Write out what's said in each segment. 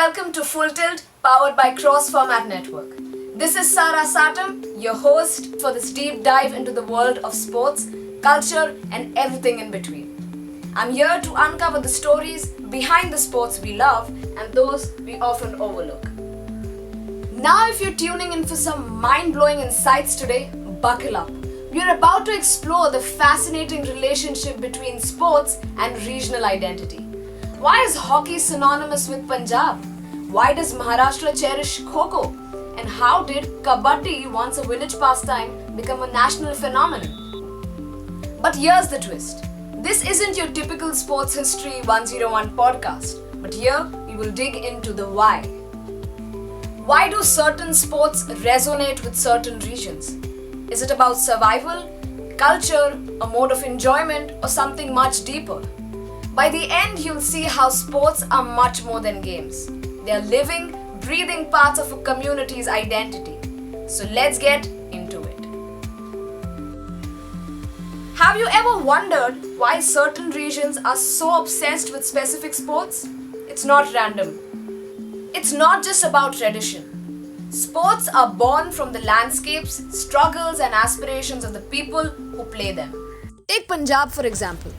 welcome to FullTilt, powered by Cross Format Network. This is Sara Satam, your host for this deep dive into the world of sports, culture, and everything in between. I'm here to uncover the stories behind the sports we love and those we often overlook. Now, if you're tuning in for some mind-blowing insights today, buckle up. We're about to explore the fascinating relationship between sports and regional identity. Why is hockey synonymous with Punjab? Why does Maharashtra cherish Kho Kho? And how did Kabaddi, once a village pastime, become a national phenomenon? But here's the twist. This isn't your typical Sports History 101 podcast, but here we will dig into the why. Why do certain sports resonate with certain regions? Is it about survival, culture, a mode of enjoyment, or something much deeper? By the end, you'll see how sports are much more than games. They are living, breathing parts of a community's identity. So let's get into it. Have you ever wondered why certain regions are so obsessed with specific sports? It's not random. It's not just about tradition. Sports are born from the landscapes, struggles, and aspirations of the people who play them. Take Punjab for example.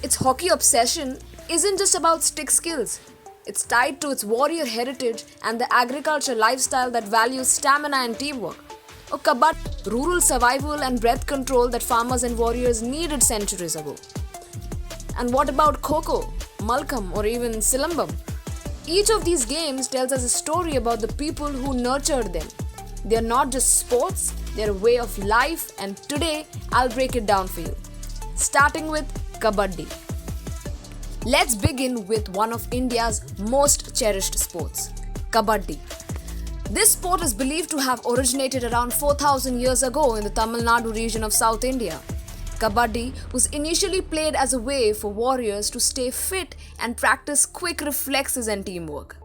Its hockey obsession isn't just about stick skills. It's tied to its warrior heritage and the agriculture lifestyle that values stamina and teamwork. Or Kabaddi, rural survival and breath control that farmers and warriors needed centuries ago. And what about Kho Kho, Malkhamb, or even Silambam? Each of these games tells us a story about the people who nurtured them. They are not just sports, they are a way of life, and today I'll break it down for you. Starting with Kabaddi. Let's begin with one of India's most cherished sports, Kabaddi. This sport is believed to have originated around 4,000 years ago in the Tamil Nadu region of South India. Kabaddi was initially played as a way for warriors to stay fit and practice quick reflexes and teamwork.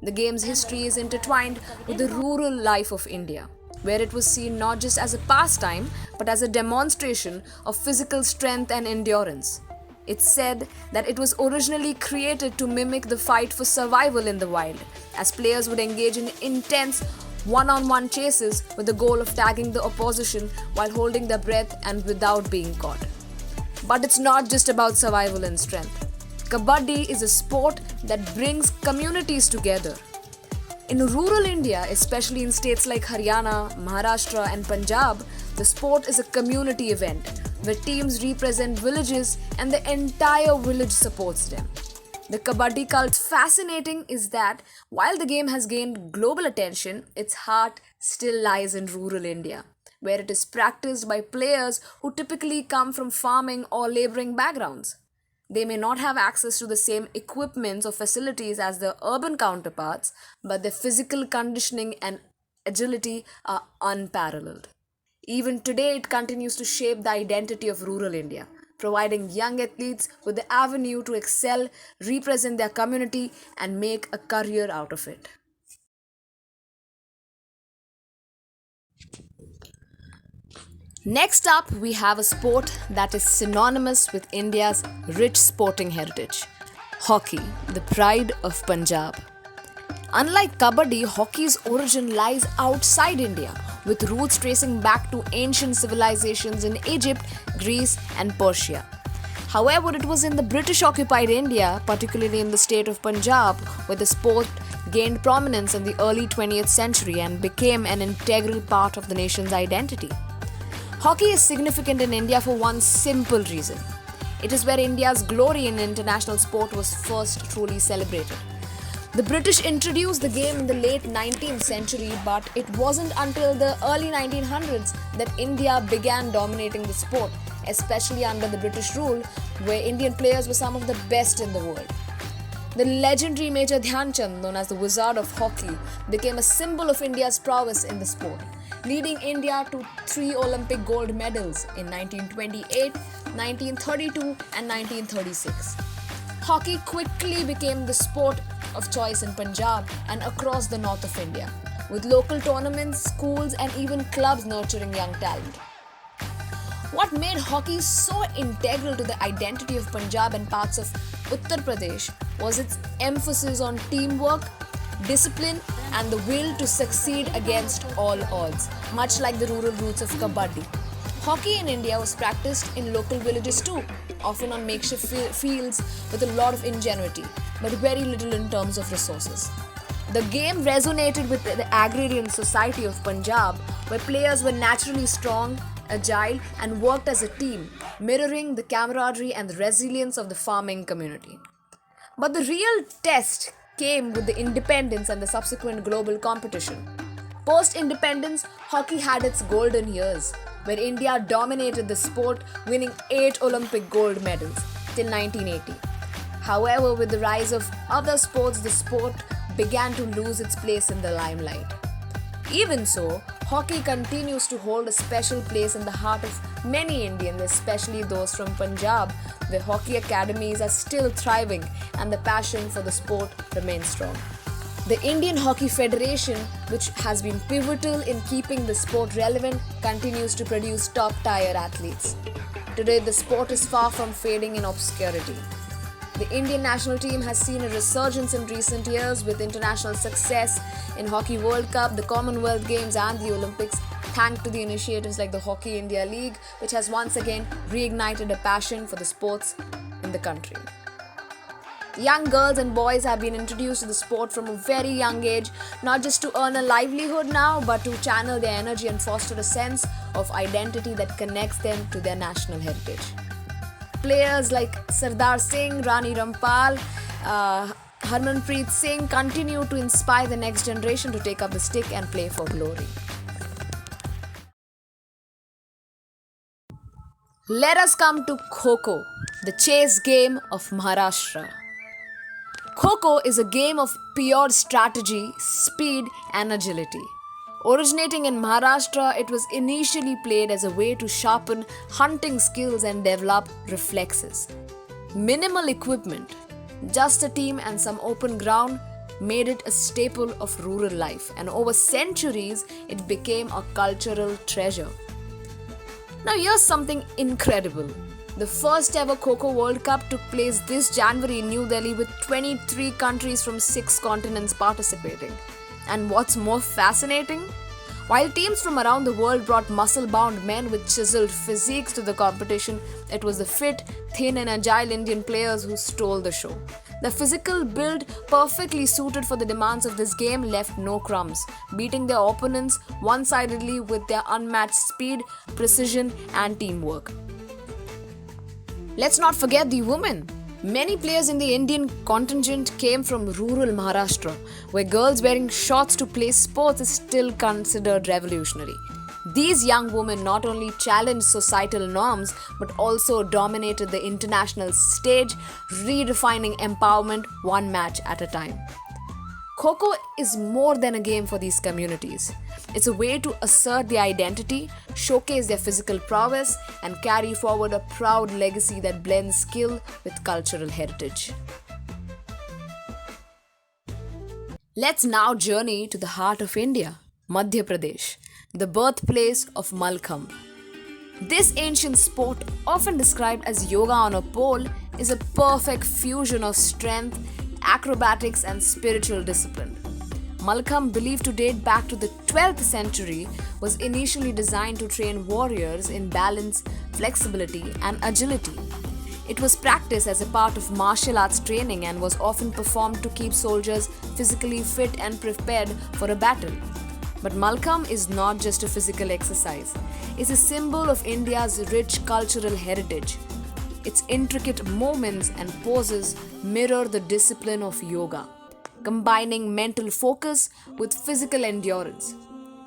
The game's history is intertwined with the rural life of India, where it was seen not just as a pastime but as a demonstration of physical strength and endurance. It's said that it was originally created to mimic the fight for survival in the wild, as players would engage in intense one-on-one chases with the goal of tagging the opposition while holding their breath and without being caught. But it's not just about survival and strength. Kabaddi is a sport that brings communities together. In rural India, especially in states like Haryana, Maharashtra and Punjab, the sport is a community event where teams represent villages and the entire village supports them. The Kabaddi cult's fascinating is that while the game has gained global attention, its heart still lies in rural India, where it is practiced by players who typically come from farming or laboring backgrounds. They may not have access to the same equipment or facilities as their urban counterparts, but their physical conditioning and agility are unparalleled. Even today, it continues to shape the identity of rural India, providing young athletes with the avenue to excel, represent their community, and make a career out of it. Next up, we have a sport that is synonymous with India's rich sporting heritage, hockey, the pride of Punjab. Unlike Kabaddi, hockey's origin lies outside India, with roots tracing back to ancient civilizations in Egypt, Greece, and Persia. However, it was in the British-occupied India, particularly in the state of Punjab, where the sport gained prominence in the early 20th century and became an integral part of the nation's identity. Hockey is significant in India for one simple reason. It is where India's glory in international sport was first truly celebrated. The British introduced the game in the late 19th century, but it wasn't until the early 1900s that India began dominating the sport, especially under the British rule, where Indian players were some of the best in the world. The legendary Major Dhyan Chand, known as the Wizard of Hockey, became a symbol of India's prowess in the sport, leading India to 3 Olympic gold medals in 1928, 1932 and 1936. Hockey quickly became the sport of choice in Punjab and across the north of India, with local tournaments, schools and even clubs nurturing young talent. What made hockey so integral to the identity of Punjab and parts of Uttar Pradesh was its emphasis on teamwork, discipline, and the will to succeed against all odds, much like the rural roots of Kabaddi. Hockey in India was practiced in local villages too, often on makeshift fields with a lot of ingenuity, but very little in terms of resources. The game resonated with the agrarian society of Punjab, where players were naturally strong, agile, and worked as a team, mirroring the camaraderie and the resilience of the farming community. But the real test came with the independence and the subsequent global competition. Post-independence, hockey had its golden years, where India dominated the sport, winning 8 Olympic gold medals till 1980. However, with the rise of other sports, the sport began to lose its place in the limelight. Even so, hockey continues to hold a special place in the heart of many Indians, especially those from Punjab, where hockey academies are still thriving and the passion for the sport remains strong. The Indian Hockey Federation, which has been pivotal in keeping the sport relevant, continues to produce top-tier athletes. Today, the sport is far from fading in obscurity. The Indian national team has seen a resurgence in recent years with international success in Hockey World Cup, the Commonwealth Games and the Olympics, thanks to the initiatives like the Hockey India League, which has once again reignited a passion for the sports in the country. Young girls and boys have been introduced to the sport from a very young age, not just to earn a livelihood now, but to channel their energy and foster a sense of identity that connects them to their national heritage. Players like Sardar Singh, Rani Rampal, Harmanpreet Singh continue to inspire the next generation to take up the stick and play for glory. Let us come to Kho Kho, the chase game of Maharashtra. Kho Kho is a game of pure strategy, speed, and agility. Originating in Maharashtra, it was initially played as a way to sharpen hunting skills and develop reflexes. Minimal equipment, just a team and some open ground made it a staple of rural life, and over centuries, it became a cultural treasure. Now here's something incredible. The first ever Kho Kho World Cup took place this January in New Delhi with 23 countries from 6 continents participating. And what's more fascinating? While teams from around the world brought muscle-bound men with chiseled physiques to the competition, it was the fit, thin and agile Indian players who stole the show. The physical build, perfectly suited for the demands of this game, left no crumbs, beating their opponents one-sidedly with their unmatched speed, precision and teamwork. Let's not forget the women. Many players in the Indian contingent came from rural Maharashtra, where girls wearing shorts to play sports is still considered revolutionary. These young women not only challenged societal norms but also dominated the international stage, redefining empowerment one match at a time. Kho Kho is more than a game for these communities. It's a way to assert their identity, showcase their physical prowess, and carry forward a proud legacy that blends skill with cultural heritage. Let's now journey to the heart of India, Madhya Pradesh, the birthplace of Malkhamb. This ancient sport, often described as yoga on a pole, is a perfect fusion of strength, acrobatics and spiritual discipline. Malkhamb, believed to date back to the 12th century, was initially designed to train warriors in balance, flexibility and agility. It was practiced as a part of martial arts training and was often performed to keep soldiers physically fit and prepared for a battle. But Malkhamb is not just a physical exercise. It's a symbol of India's rich cultural heritage. Its intricate movements and poses mirror the discipline of yoga, combining mental focus with physical endurance.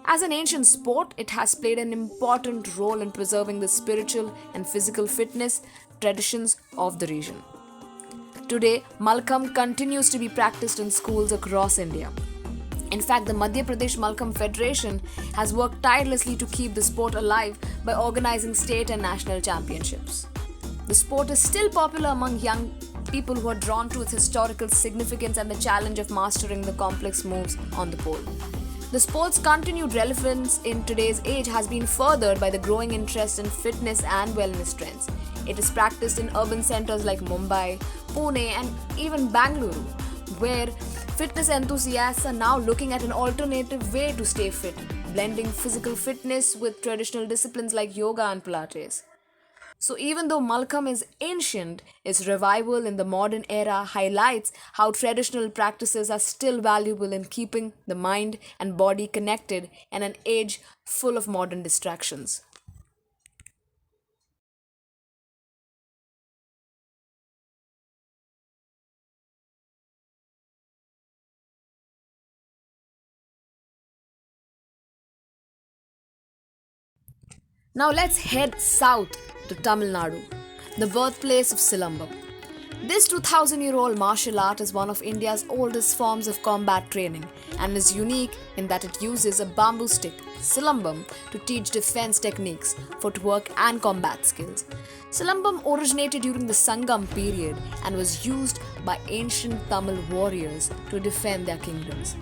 As an ancient sport, it has played an important role in preserving the spiritual and physical fitness traditions of the region. Today, Malkhamb continues to be practiced in schools across India. In fact, the Madhya Pradesh Malkhamb Federation has worked tirelessly to keep the sport alive by organizing state and national championships. The sport is still popular among young people who are drawn to its historical significance and the challenge of mastering the complex moves on the pole. The sport's continued relevance in today's age has been furthered by the growing interest in fitness and wellness trends. It is practiced in urban centers like Mumbai, Pune, and even Bangalore, where Fitness enthusiasts are now looking at an alternative way to stay fit, blending physical fitness with traditional disciplines like yoga and Pilates. So, even though Malkhamb is ancient, its revival in the modern era highlights how traditional practices are still valuable in keeping the mind and body connected in an age full of modern distractions. Now, let's head south to Tamil Nadu, the birthplace of Silambam. This 2000-year-old martial art is one of India's oldest forms of combat training and is unique in that it uses a bamboo stick, Silambam, to teach defense techniques, footwork, and combat skills. Silambam originated during the Sangam period and was used by ancient Tamil warriors to defend their kingdoms.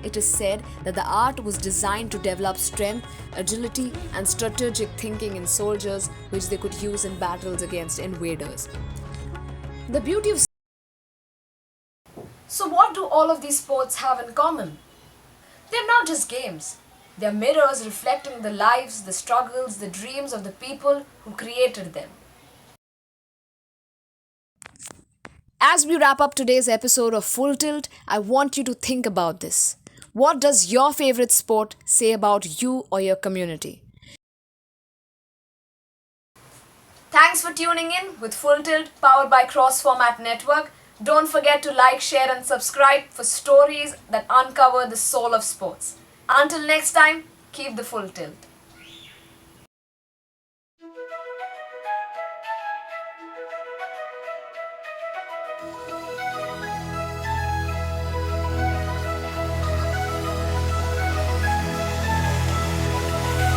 It is said that the art was designed to develop strength, agility, and strategic thinking in soldiers, which they could use in battles against invaders. The beauty of So, what do all of these sports have in common? They're not just games. They're mirrors reflecting the lives, the struggles, the dreams of the people who created them. As we wrap up today's episode of Full Tilt, I want you to think about this. What does your favorite sport say about you or your community? Thanks for tuning in with Full Tilt, powered by Cross Format Network. Don't forget to like, share, and subscribe for stories that uncover the soul of sports. Until next time, keep the full tilt.